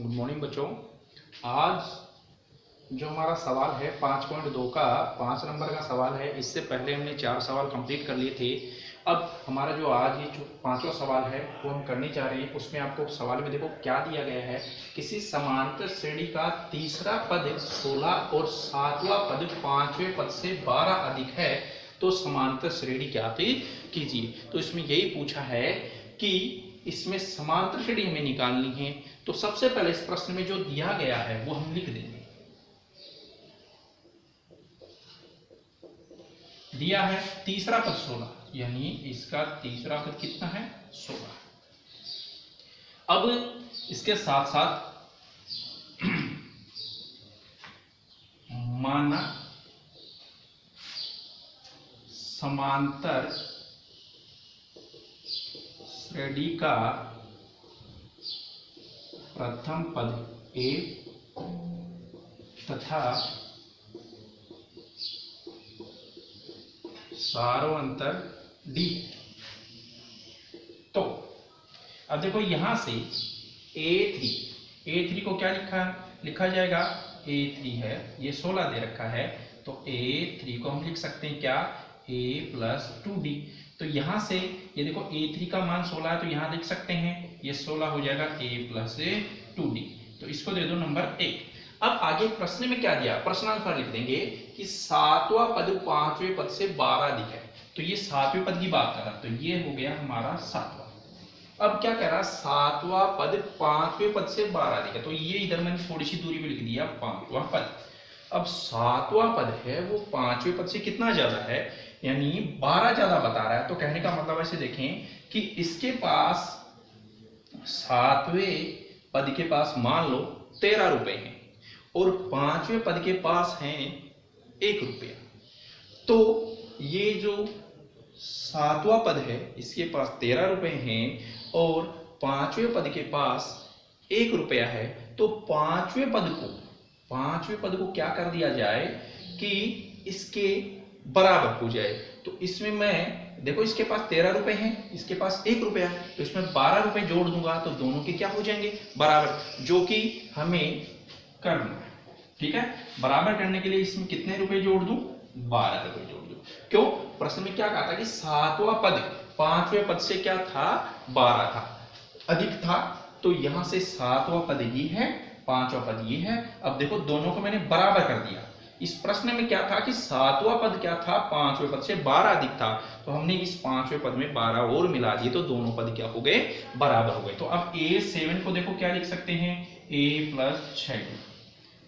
Good morning बच्चों। आज जो हमारा सवाल है 5.2 का 5 नंबर का सवाल है। इससे पहले हमने 4 सवाल कंप्लीट कर लिए थे। अब हमारा जो आज ये जो 5वां सवाल है वो हम करने जा रहे हैं। उसमें आपको सवाल में देखो क्या दिया गया है। किसी समांतर श्रेणी का तीसरा पद 16 और 7वां पद 5वें पद से 12 अधिक है तो समांतर श्रेणी ज्ञात कीजिए। तो इसमें यही पूछा है कि इसमें समांतर श्रेणी हमें निकालनी है। तो सबसे पहले इस प्रश्न में जो दिया गया है वो हम लिख देंगे। दिया है तीसरा पद 16, यानी इसका तीसरा पद कितना है 16। अब इसके साथ साथ माना समांतर श्रेणी का प्रथम पद ए तथा सारोंतर डी। तो अब देखो यहां से A3 को क्या लिखा जाएगा। A3 है, ये 16 दे रखा है, तो A3 को हम लिख सकते हैं क्या A + 2D। तो यहां से ये देखो A3 का मान 16 है, तो यहां लिख सकते हैं ये 16 हो जाएगा A + 2D। तो इसको दे दो नंबर 1। अब आगे प्रश्न में क्या दिया, प्रश्नानुसार लिख देंगे कि 7वां पद 5वें पद से 12 अधिक है। तो ये 7वें पद की बात कर रहा है, तो ये हो गया हमारा 7वां। अब क्या कह रहा, 7वां पद 5वें पद से 12 अधिक है, तो ये इधर मैंने थोड़ी सी दूरी पे लिख दिया 5वां पद। अब 7वां पद है वो 5वें पद से कितना ज्यादा है, यानी 12 ज्यादा बता रहा है। तो कहने का मतलब ऐसे देखें कि इसके पास 7वें पद के पास मान लो 13 रुपए हैं और 5वें पद के पास हैं 1 रुपया। तो ये जो 7वां पद है इसके पास 13 रुपए हैं और 5वें पद के पास 1 रुपया है। तो 5वें पद को क्या कर दिया जाए कि इसके बराबर हो जाए। तो इसमें मैं देखो इसके पास 13 रुपए हैं, इसके पास 1 रुपया है, तो इसमें 12 रुपए जोड़ दूंगा तो दोनों के क्या हो जाएंगे बराबर, जो कि हमें करना है। ठीक है, बराबर करने के लिए इसमें कितने रुपए जोड़ दूं, 12 रुपए जोड़ दूं। क्यों, प्रश्न में क्या कहा था कि 7वां पद 5वें पद से क्या था 12 था, अधिक था। तो यहां से 7वां पद ये है, 5वां पद ये है। अब देखो दोनों को मैंने बराबर कर दिया। इस प्रश्न में क्या था कि 7वां पद क्या था 5वें पद से 12 अधिक था, तो हमने इस 5वें पद में 12 और मिला दिए, तो दोनों पद क्या हो गए बराबर हो गए। तो अब A7 को देखो क्या लिख सकते हैं A + 6D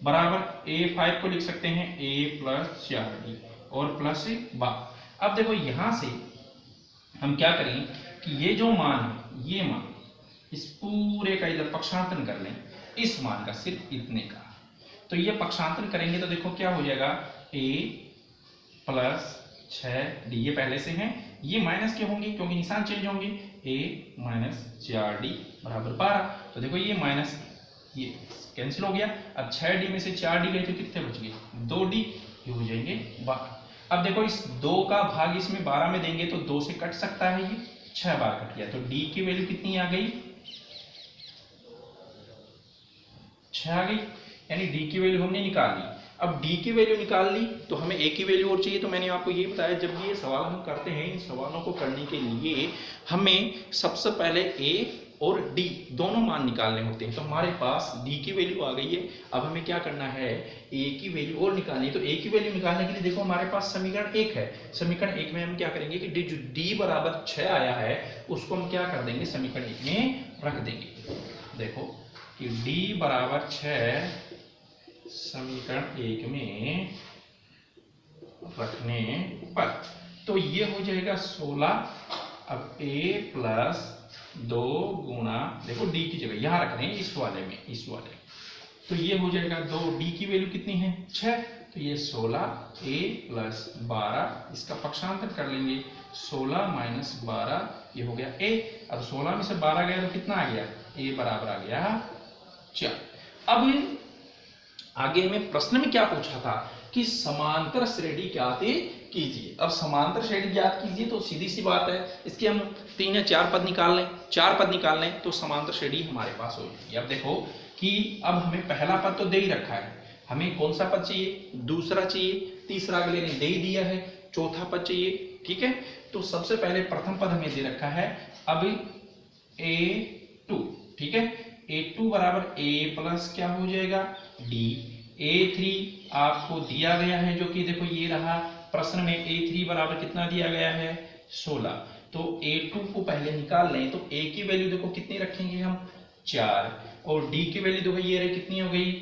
बराबर A5 को लिख सकते हैं A + 4D और प्लस 12। अब देखो यहां से हम क्या करें कि ये जो मान है, ये मान इस पूरे का इधर पक्षांतरण कर लें, इस मान का सिर्फ इतने का। तो ये पक्षांतरण करेंगे तो देखो क्या हो जाएगा A + 6D, ये पहले से हैं, ये माइनस के होंगे क्योंकि निशान चेंज होंगे, A - 4D बराबर 12। तो देखो ये माइनस ये कैंसिल हो गया। अब 6D में से 4D गए तो कितने बच गए 2D, ये हो जाएंगे 12। अब देखो इस 2 का भाग इसमें 12 में देंगे तो 2 से कट सकता है, ये 6 बार कट गया, तो D की वैल्यू कितनी आ गई 6 आ गई, यानी D की वैल्यू हमने निकाल ली। अब D की वैल्यू निकाल ली तो हमें A की वैल्यू और चाहिए। तो मैंने आपको ये बताया जब ये सवाल हम करते हैं, इन सवालों को करने के लिए हमें सबसे पहले A और D दोनों मान निकालने होते हैं। तो हमारे पास D की वैल्यू आ गई है। अब हमें क्या करना है A की वैल्यू और निकालनी है। तो A की वैल्यू निकालने के लिए देखो हमारे पास समीकरण 1 है। समीकरण 1 में हम क्या करेंगे कि जो D = 6 आया है उसको हम क्या कर देंगे समीकरण 1 में रख देंगे। देखो कि D = 6 समीकरण 1 में रखने पर तो ये हो जाएगा 16। अब A + 2 गुणा, देखो D की जगह यहां रख रहे हैं इस वाले में, तो ये हो जाएगा 2। D की वैल्यू कितनी है 6, तो ये 16 A + 12, इसका पक्षांतर कर लेंगे 16 - 12, ये हो गया A। अब 16 में से 12 गया तो कितना आ गया A बराबर आ गया 4। अब आगे हमें प्रश्न में क्या पूछा था कि समांतर श्रेणी ज्ञात कीजिए। अब समांतर श्रेणी ज्ञात कीजिए तो सीधी सी बात है, इसके हम 3 या 4 पद निकाल लें, 4 पद निकाल लें तो समांतर श्रेणी हमारे पास हो जाएगी। अब देखो कि अब हमें पहला पद तो दे ही रखा है, हमें कौन सा पद चाहिए, दूसरा चाहिए, तीसरा अगले ने दे ही दिया है, चौथा पद चाहिए। ठीक है, तो सबसे पहले प्रथम पद हमें दे रखा है अब a2। ठीक है, a2 बराबर a प्लस क्या हो जाएगा d, a3 आपको दिया गया है जो कि देखो ये रहा प्रश्न में, a3 बराबर कितना दिया गया है 16। तो a2 को पहले निकाल लें तो a की वैल्यू देखो कितनी रखेंगे हम 4, और d की वैल्यू देखो ये रही कितनी हो गई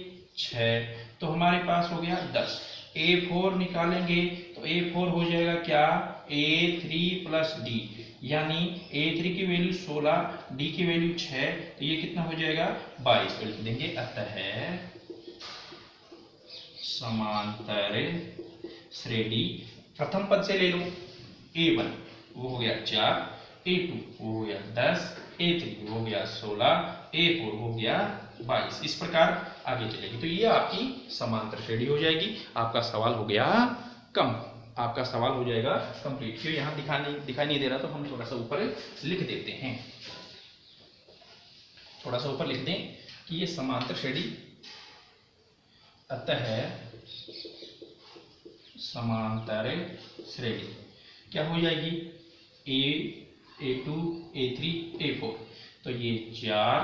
6, तो हमारे पास हो गया 10। a4 निकालेंगे तो a4 हो जाएगा क्या a3 प्लस d, यानी a3 की वैल्यू 16, d की वैल्यू 6, तो ये कितना हो जाएगा 22। तो लिख देंगे अतः समांतर श्रेणी, प्रथम पद से ले लो a1 वो हो गया 4, a2 वो हो गया 10, a3 वो हो गया 16, a4 हो गया 22। इस प्रकार आगे चलेगी, तो ये आपकी समांतर श्रेणी हो जाएगी। आपका सवाल हो गया आपका सवाल हो जाएगा कंप्लीट। क्यों यहाँ दिखाई नहीं दे रहा, तो हम थोड़ा सा ऊपर लिख देते हैं, थोड़ा सा ऊपर लिख दें कि ये समांतर श्रेणी, अतः समांतर श्रेणी क्या हो जाएगी a2 a3 a4, तो ये 4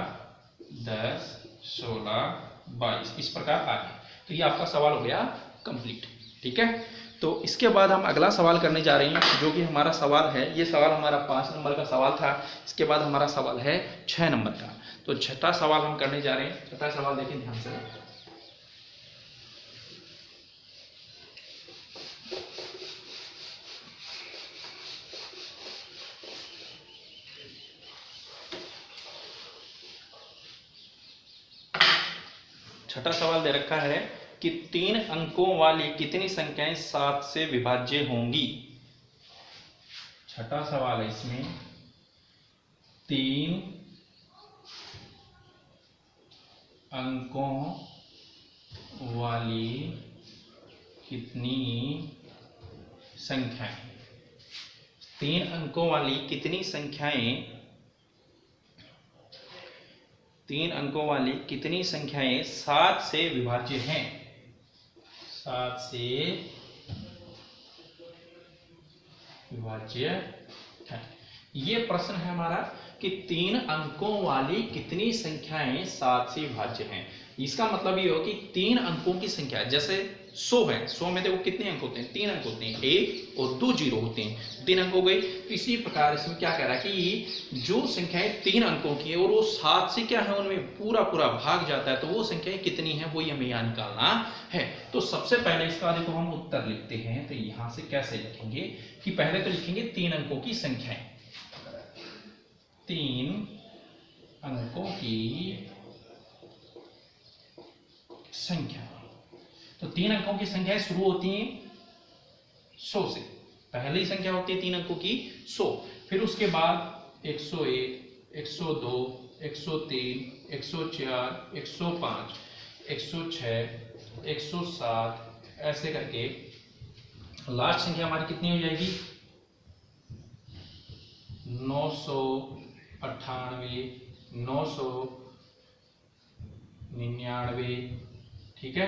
10 16 22 इस प्रकार आगे। तो ये आपका सवाल हो गया कंप्लीट। ठीक है, तो इसके बाद हम अगला सवाल करने जा रहे हैं, जो कि हमारा सवाल है, ये सवाल हमारा 5 नंबर का सवाल था। इसके बाद हमारा सवाल है 6 नंबर का। तो छठा सवाल हम करने जा रहे हैं। छठा सवाल देखें ध्यान से, छठा सवाल दे रखा है कि 3 अंकों वाली कितनी संख्याएं 7 से विभाज्य होंगी। छठा सवाल है इसमें 3 अंकों वाली कितनी संख्याएं, 3 अंकों वाली कितनी संख्याएं, 3 अंकों वाली कितनी संख्याएं 7 से विभाज्य हैं, 7 से विभाज्य है। ये प्रश्न है हमारा कि 3 अंकों वाली कितनी संख्याएं 7 से विभाज्य हैं। इसका मतलब ये हो कि 3 अंकों की संख्या, जैसे 100 है, 100 में देखो कितने अंक होते हैं, 3 अंक होते हैं, 1 और 2 जीरो होते हैं, 3 अंक हो गए। तो इसी प्रकार इसमें क्या कह रहा है कि जो संख्याएं 3 अंकों की है और वो 7 से क्या है उनमें पूरा भाग जाता है, तो वो संख्याएं कितनी है वो हमें यहाँ निकालना है। तो सबसे पहले इसका देखो हम उत्तर लिखते हैं। तो यहां से कैसे लिखेंगे कि पहले तो लिखेंगे 3 अंकों की संख्याएं, 3 अंकों की संख्या। तो 3 अंकों की संख्याएं शुरू होती हैं 100 से, पहली संख्या होती है 3 अंकों की 100, फिर उसके बाद 101, 102, 103, 104, 105, 106, 107 ऐसे करके लास्ट संख्या हमारी कितनी हो जाएगी 998, 999। ठीक है,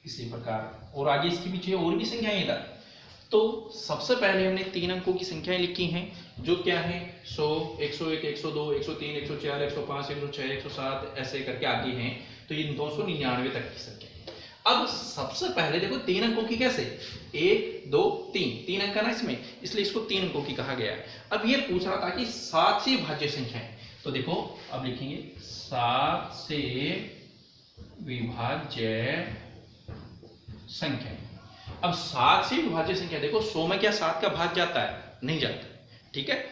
इसी प्रकार और आगे इसके पीछे और भी संख्याएं इधर। तो सबसे पहले हमने 3 अंकों की संख्याएं लिखी हैं, जो क्या है 100, 101, 102, 103, 104, 105, 106, 107 ऐसे करके आगे हैं। तो ये 299 तक की संख्या। अब सबसे पहले देखो 3 अंकों की कैसे, 1 2 3 अंक ना इसमें, इसलिए इसको 3 अंकों की कहा गया है। अब ये पूछ रहा था कि 7 से विभाज्य संख्या है, तो देखो अब लिखेंगे 7 से विभाज्य संख्या। अब 7 से विभाज्य संख्या देखो 100 में क्या 7 का भाग जाता है, नहीं जाता। ठीक है,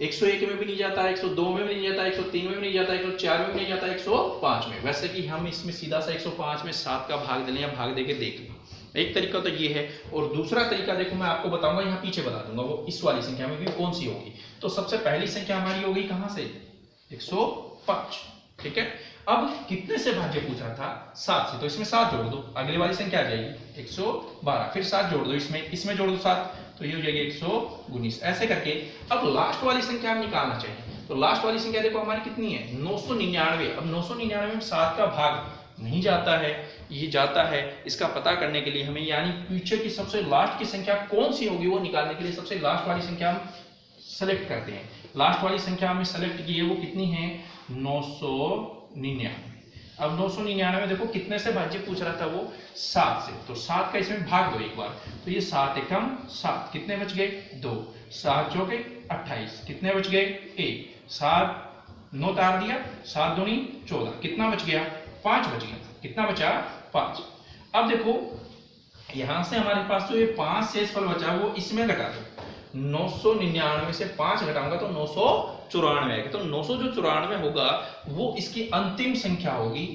101 में भी नहीं जाता, 102 में भी नहीं जाता, 103 में भी नहीं जाता, 104 में भी नहीं जाता, 105 में। वैसे कि हम इसमें सीधा सा 105 में 7 का भाग देने या भाग देके देख लें, एक तरीका तो ये है। और दूसरा तरीका देखो मैं आपको बताऊंगा, यहाँ पीछे बता दूंगा वो इस वाली संख्या में भी कौन सी होगी। तो सबसे पहली संख्या हमारी होगी कहां से 105। ठीक है, अब कितने से भाज्य पूछ रहा था 7 से, तो इसमें 7 जोड़ दो, अगली वाली संख्या आ जाएगी 112, फिर 7 जोड़ दो, इसमें जोड़ दो 7, तो ये हो जाएगी 119। ऐसे करके अब लास्ट वाली संख्या हम निकालना चाहिए। तो लास्ट वाली संख्या देखो हमारी कितनी है 999। अब 999 में 7 का भाग नहीं जाता है, ये जाता है। इसका पता करने के लिए हमें यानी पीछे की सबसे लास्ट की संख्या कौन सी होगी वो निकालने के लिए सबसे लास्ट वाली संख्या हम सेलेक्ट करते हैं। लास्ट वाली संख्या हमने सेलेक्ट की है, वो कितनी है 999। अब 999 देखो कितने से भाज्य पूछ रहा था वो 7 से, तो 7 का इसमें भाग दो एक बार, तो ये 7 एकम 7, कितने बच गए 2, 7 चौके 28, कितने बच गए 1, 7 9 तार दिया, 7 दूनी 14, कितना बच गया 5 बच गया, कितना बचा 5। अब देखो यहां से हमारे पास तो ये 5 शेषफल बचा वो इसमें घटा दो, 999 से 5 घटाऊंगा तो 994 आएगा। तो 994 होगा वो इसकी अंतिम संख्या होगी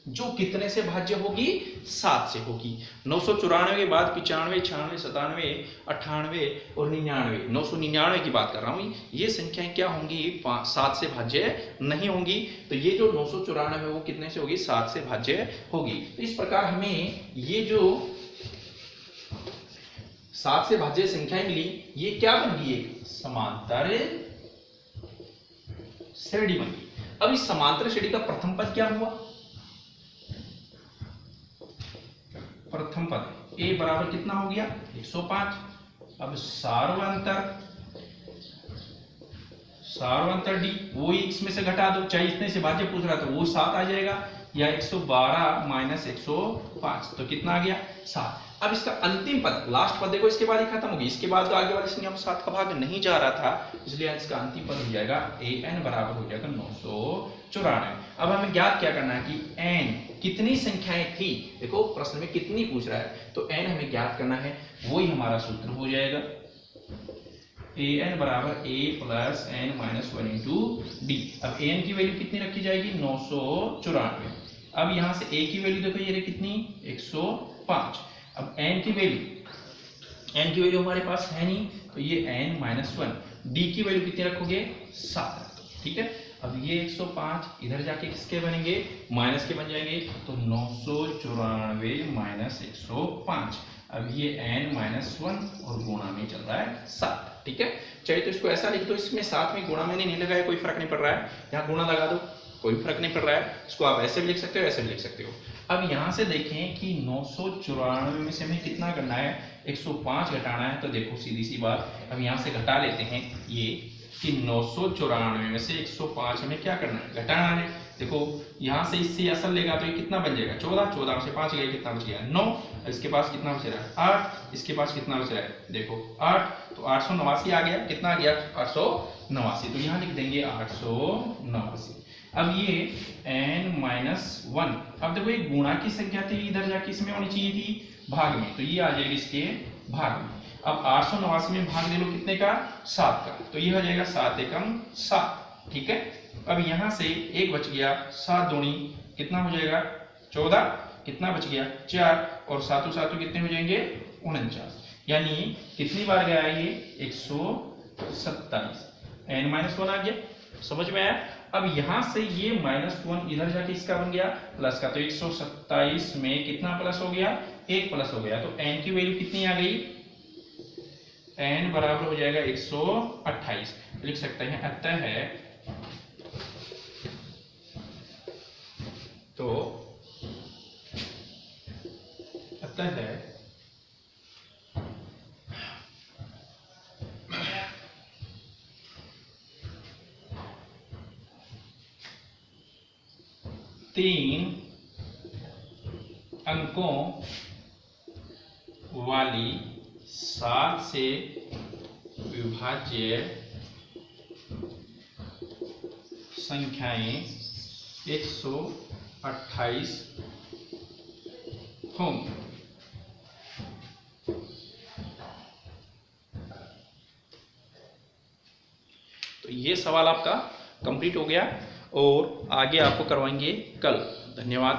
जो कितने से भाज्य होगी 7 से होगी। 994 के बाद 95, 96, 97, 98 और 99, 999 की बात कर रहा हूं। ये संख्याएं क्या होंगी 7 से भाज्य नहीं होंगी। तो ये जो 994 है वो कितने से होगी 7 से भाज्य होगी। तो इस प्रकार हमें ये जो 7 से भाज्य संख्याएं मिली, ये क्या बन गई एक समांतर श्रेणी बन गई। अब इस समांतर श्रेणी का प्रथम पद क्या हुआ, प्रथम पद a बराबर कितना हो गया 105। अब सार्वंतर d वो इसमें से घटा दो, चाहे इतने से भाज्य पूछ रहा था वो 7 आ जाएगा, या 112 माइनस 105 तो कितना आ गया 7। अब इसका अंतिम पद लास्ट पद देखो इसके बाद ही खत्म होगी, इसके बाद तो आगे वाली संख्या में 7 का भाग नहीं जा रहा था, इसलिए इसका अंतिम पद हो जाएगा an बराबर हो जाएगा 994। अब हमें ज्ञात क्या करना है कि n कितनी संख्याएं थी, देखो प्रश्न में कितनी पूछ रहा है, तो n हमें ज्ञात करना है, वही हमारा सूत्र हो जाएगा an बराबर a plus n minus 1 into D. अब an की वैल्यू कितनी रखी जाएगी 994। अब यहां से a की वैल्यू देखो ये कितनी 105। अब n की वैल्यू हमारे पास है नहीं, तो ये n माइनस 1, d की वैल्यू कितनी रखोगे 7 रख दो, ठीक है। अब ये 105 इधर जाके किसके बनेंगे माइनस के बन जाएंगे, तो 994 माइनस 105। अब ये n माइनस 1 और गुणा में चल रहा है 7, ठीक है। चलिए तो इसको ऐसा लिख दो, इसमें साथ में गुणा मैंने नहीं लगाया, कोई फर्क नहीं पड़ रहा है, यहाँ गुणा लगा दो कोई फर्क नहीं पड़ रहा है। इसको आप ऐसे भी लिख सकते हो ऐसे भी लिख सकते हो। अब यहां से देखें कि 994 में से हमें कितना करना है 105 घटाना है, तो देखो सीधी सी बात, अब यहां से घटा लेते हैं ये कि 994 में से 105 हमें क्या करना है घटाना है। देखो यहां से इससे असल लेगा तो ये कितना बन जाएगा 14, 14 में से 5 गए कितना बच गया 9, इसके पास कितना बच रहा है 8, इसके पास कितना बच रहा है देखो 8, तो 889 आ गया, कितना आ गया 889, तो यहाँ लिख देंगे 889। अब ये n माइनस 1, अब देखो ये गुणा की संख्या थी, इधर जाके इसमें होनी चाहिए थी भाग में, तो ये आ जाएगी इसके भाग में। अब 889 में भाग दे लो कितने का 7 का, तो ये हो जाएगा 7 एकम 7, ठीक है। अब यहाँ से एक बच गया, 7 दूनी कितना हो जाएगा 14, कितना बच गया 4, और 7 7 कितने हो जाएंगे 49, यानी कितनी बार गया ये 127, n माइनस 1 आ गया, समझ में आया। अब यहां से ये -1 इधर जाके इसका बन गया प्लस का, तो 127 में कितना प्लस हो गया 1 प्लस हो गया, तो n की वैल्यू कितनी आ गई, n बराबर हो जाएगा 128, लिख सकते हैं अतः है, तो अतः है तीन अंकों वाली 7 से विभाज्य संख्याएं 128 होंगी। तो ये सवाल आपका कंप्लीट हो गया और आगे आपको करवाएंगे कल। धन्यवाद।